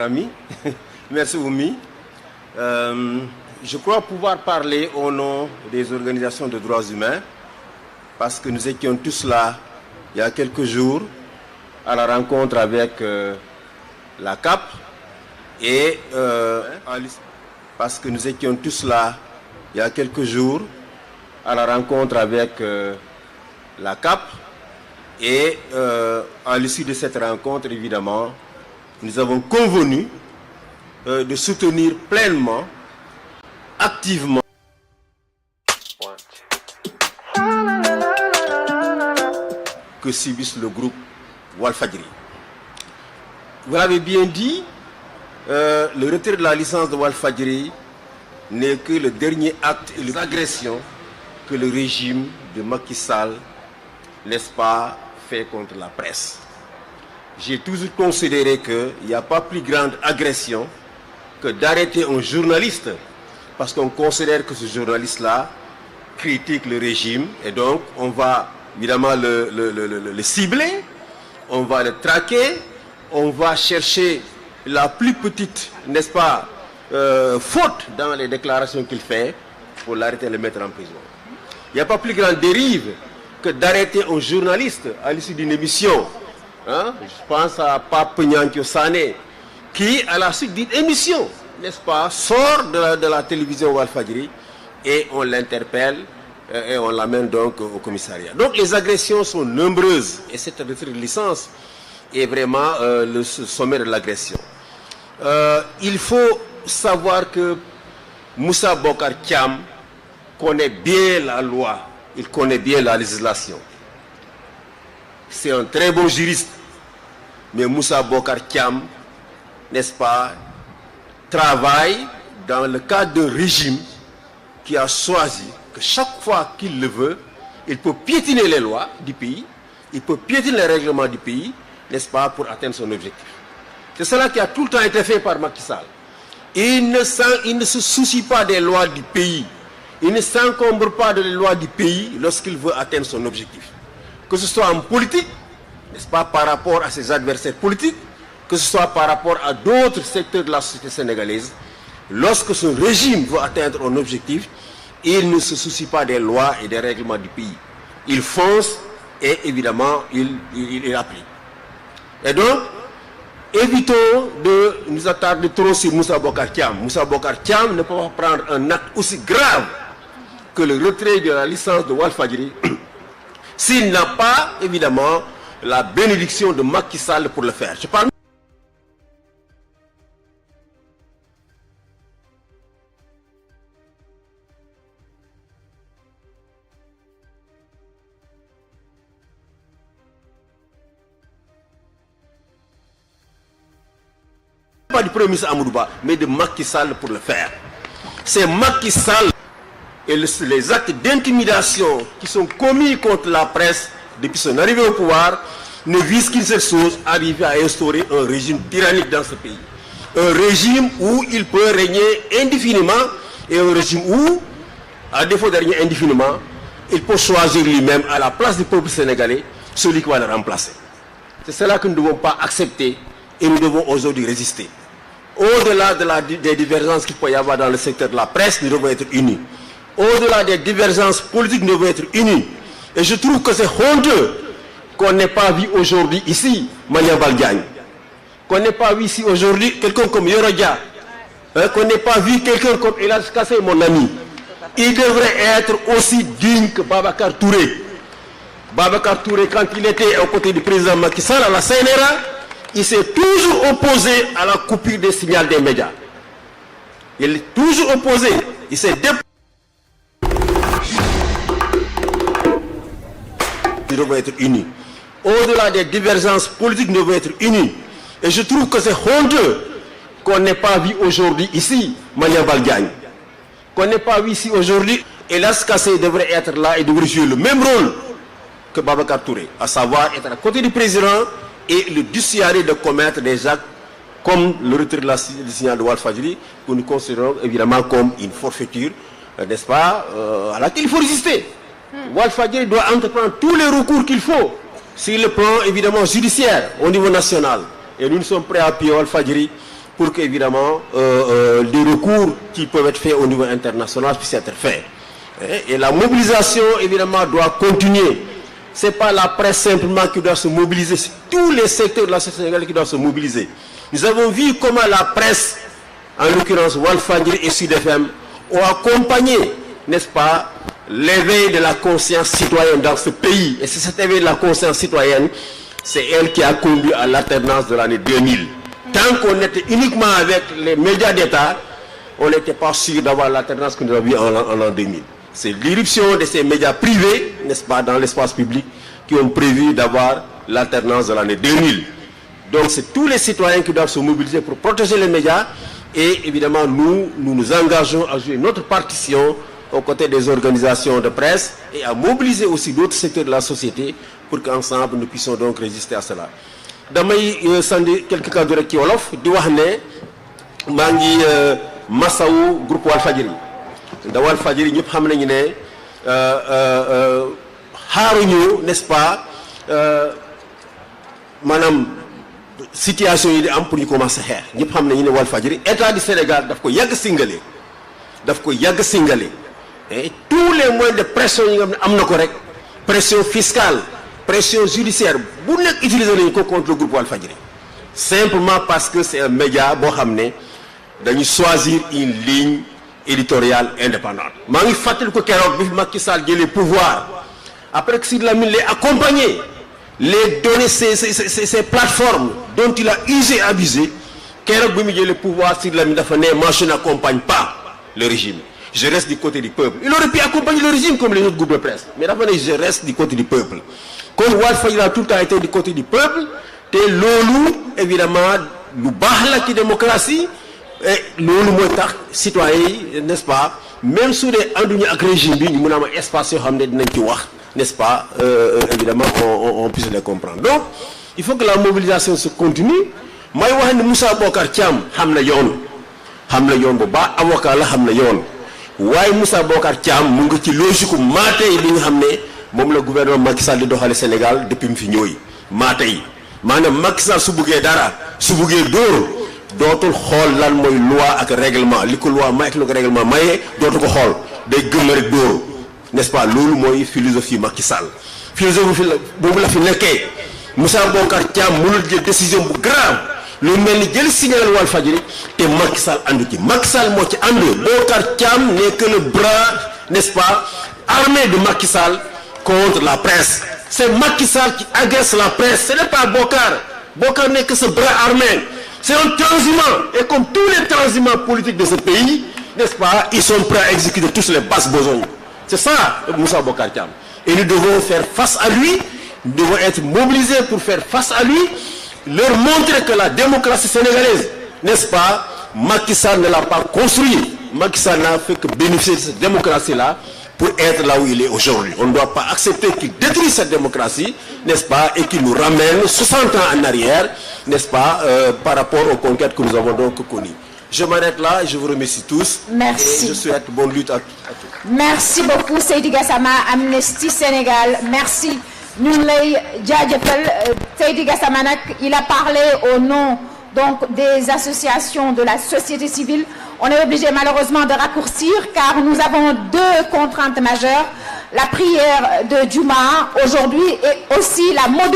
Ami, merci Oumi. Je crois pouvoir parler au nom des organisations de droits humains parce que nous étions tous là il y a quelques jours à la rencontre avec la CAP et parce que nous étions tous là il y a quelques jours à la rencontre avec la CAP et à l'issue de cette rencontre, évidemment, nous avons convenu de soutenir pleinement, activement que subisse le groupe Walfadjri. Vous l'avez bien dit, le retrait de la licence de Walfadjri n'est que le dernier acte et l'agression que le régime de Macky Sall, n'est-ce pas, fait contre la presse. J'ai toujours considéré qu'il n'y a pas plus grande agression que d'arrêter un journaliste parce qu'on considère que ce journaliste-là critique le régime et donc on va évidemment le cibler, on va le traquer, on va chercher la plus petite, n'est-ce pas, faute dans les déclarations qu'il fait pour l'arrêter et le mettre en prison. Il n'y a pas plus grande dérive que d'arrêter un journaliste à l'issue d'une émission. Hein? Je pense à Pape Nyankyo Sané, qui, à la suite d'une émission, n'est-ce pas, sort de la télévision Walfadjri et on l'interpelle et on l'amène donc au commissariat. Donc les agressions sont nombreuses et cette retrait de licence est vraiment le sommet de l'agression. Il faut savoir que Moussa Bokar Thiam connaît bien la loi, il connaît bien la législation. C'est un très bon juriste, mais Moussa Bokar Thiam, n'est-ce pas, travaille dans le cadre d'un régime qui a choisi que chaque fois qu'il le veut, il peut piétiner les lois du pays, il peut piétiner les règlements du pays, n'est-ce pas, pour atteindre son objectif. C'est cela qui a tout le temps été fait par Macky Sall. Il ne se soucie pas des lois du pays, il ne s'encombre pas des lois du pays lorsqu'il veut atteindre son objectif. Que ce soit en politique, n'est-ce pas, par rapport à ses adversaires politiques, que ce soit par rapport à d'autres secteurs de la société sénégalaise, lorsque ce régime veut atteindre un objectif, il ne se soucie pas des lois et des règlements du pays. Il fonce et évidemment, il applique. Et donc, évitons de nous attarder trop sur Moussa Bokar Thiam. Moussa Bokar Thiam ne peut pas prendre un acte aussi grave que le retrait de la licence de Walfadjri s'il n'a pas, évidemment, la bénédiction de Macky Sall pour le faire. Je parle pas du Premier ministre Amadou Ba, mais de Macky Sall pour le faire. C'est Macky Sall et les actes d'intimidation qui sont commis contre la presse depuis son arrivée au pouvoir ne visent qu'une seule chose, arriver à instaurer un régime tyrannique dans ce pays. Un régime où il peut régner indéfiniment et un régime où, à défaut de régner indéfiniment, il peut choisir lui-même à la place du peuple sénégalais celui qui va le remplacer. C'est cela que nous ne devons pas accepter et nous devons aujourd'hui résister. Au-delà des divergences qu'il peut y avoir dans le secteur de la presse, nous devons être unis. Au-delà des divergences politiques, nous devons être unis. Et je trouve que c'est honteux qu'on n'ait pas vu aujourd'hui ici Maniambal Diagne, qu'on n'ait pas vu ici aujourd'hui quelqu'un comme Yorodia, qu'on n'ait pas vu quelqu'un comme Elas Kassé, mon ami. Il devrait être aussi digne que Babacar Touré. Babacar Touré, quand il était aux côtés du président Macky Sall à la CNRA, il s'est toujours opposé à la coupure des signaux des médias. Il est toujours opposé. Il s'est déposé. Nous devons être unis. Au-delà des divergences politiques, nous devons être unis. Et je trouve que c'est honteux qu'on n'ait pas vu aujourd'hui ici Maniambal Diagne. Qu'on n'ait pas vu ici aujourd'hui Elas Kassé devrait être là et devrait jouer le même rôle que Babacar Touré, à savoir être à côté du président et le dissuader de commettre des actes comme le retrait du signal de Walfadjri, que nous considérons évidemment comme une forfaiture, n'est-ce pas, à laquelle il faut résister. Walfadjri doit entreprendre tous les recours qu'il faut sur le plan évidemment judiciaire au niveau national. Et nous sommes prêts à appuyer Walfadjri pour qu'évidemment les recours qui peuvent être faits au niveau international puissent être faits. Et la mobilisation, évidemment, doit continuer. Ce n'est pas la presse simplement qui doit se mobiliser, c'est tous les secteurs de la société sénégalaise qui doivent se mobiliser. Nous avons vu comment la presse, en l'occurrence Walfadjri et Sud FM, ont accompagné, n'est-ce pas, l'éveil de la conscience citoyenne dans ce pays. Et c'est cet éveil de la conscience citoyenne, c'est elle qui a conduit à l'alternance de l'année 2000. Tant qu'on était uniquement avec les médias d'État, on n'était pas sûr d'avoir l'alternance que nous avons eu en l'an 2000. C'est l'irruption de ces médias privés, n'est-ce pas, dans l'espace public, qui ont prévu d'avoir l'alternance de l'année 2000. Donc c'est tous les citoyens qui doivent se mobiliser pour protéger les médias et évidemment nous nous engageons à jouer notre partition aux côtés des organisations de presse et à mobiliser aussi d'autres secteurs de la société pour qu'ensemble nous puissions donc résister à cela. Damay sandi quelques cadres rek ci wolof di wax ne maa ngi masawu groupe Walfadjri da Walfadjri ñëpp xam nañu ne xaaruñu, n'est-ce pas, maanaam situation yi di am pour ñu commencer xeex. ñëpp xam nañu ne Walfadjri état du Sénégal daf ko yàgg singale et tous les moyens de pression yi nga xam ne am na ko rek, pression fiscale, pression judiciaire bu nekk utiliser nañu ko contre le groupe Walfadjri simplement parce que c'est un média boo xam ne dañu choisir une ligne éditoriale indépendante. maa ngi fàttali ko keroog bi Macky Sall jëlee pouvoir après que Sidy Lamine les accompagner, les donner ces plateformes dont il a usé et abusé. Keroog bi mu jëlee pouvoir Sidy Lamine dafa ne moi je n'accompagne pas le régime, je reste du côté du peuple. Il aurait pu accompagner le régime comme les autres groupes de presse, mais dafa ne je reste du côté du peuple. Comme Walfadjri a tout le temps été du côté du peuple, te loolu évidemment lu baax la ci démocratie et loolu mooy tax citoyens yi, n'est-ce pas, même su dee ànduñu ak régime bi ñu mën a am espace yoo xam ne dinañ ci wax, n'est-ce pas, évidemment on puisse les comprendre. Donc il faut que la mobilisation se continue. May wax ne Moussa Bocar Thiam xam na yoon bu baax, avocat la, xam na yoon, waaye Moussa Bocar Thiam mu ngi ci logique maate yi li nga xam ne moom la gouvernement Macky Sall di doxale Sénégal depuis mu fi ñëwee maate yi. Maanaam Macky Sall su buggee dara, su buggee dóor dootul xool lan mooy loi ak règlement, li ko loi may ak li ko règlement maye dootu ko xool, day gëm rek dóor, n'est-ce pas. Loolu mooy philosophie Macky Sall. Philosophie boobu la fi nekkee. Moussa Bocar Thiam mënul jël décision bu grave lu mel ni jël signal Walfadjri te Macky Sall àndu ci. Macky Sall moo ci ànd. Bocar Thiam n'est que le bras, n'est-ce pas, armé de Macky Sall contre la presse. C'est Macky Sall qui agresse la presse, ce n'est pas Bocar. Bocar n'est que ce bras armé. C'est un transhumant. Et comme tous les transhumants politiques de ce pays, n'est-ce pas, ils sont prêts à exécuter tous les basses besognes. C'est ça, Moussa Bocar Thiam. Et nous devons faire face à lui, nous devons être mobilisés pour faire face à lui, leur montrer que la démocratie sénégalaise, n'est-ce pas, Macky Sall ne l'a pas construit. Macky Sall n'a fait que bénéficier de cette démocratie-là pour être là où il est aujourd'hui. On ne doit pas accepter qu'il détruise cette démocratie, n'est-ce pas, et qu'il nous ramène 60 ans en arrière, n'est-ce pas, par rapport aux conquêtes que nous avons donc connues. Je m'arrête là, je vous remercie tous. Merci. Et je souhaite bonne lutte à tous. Merci beaucoup Seydi Gassama, Amnesty Sénégal. Merci. Ñu ngi lay jaajëfal. Seydi Gassama nag il a parlé au nom donc des associations de la société civile. On est obligé malheureusement de raccourcir car nous avons deux contraintes majeures. La prière de Juma aujourd'hui et aussi la mobilisation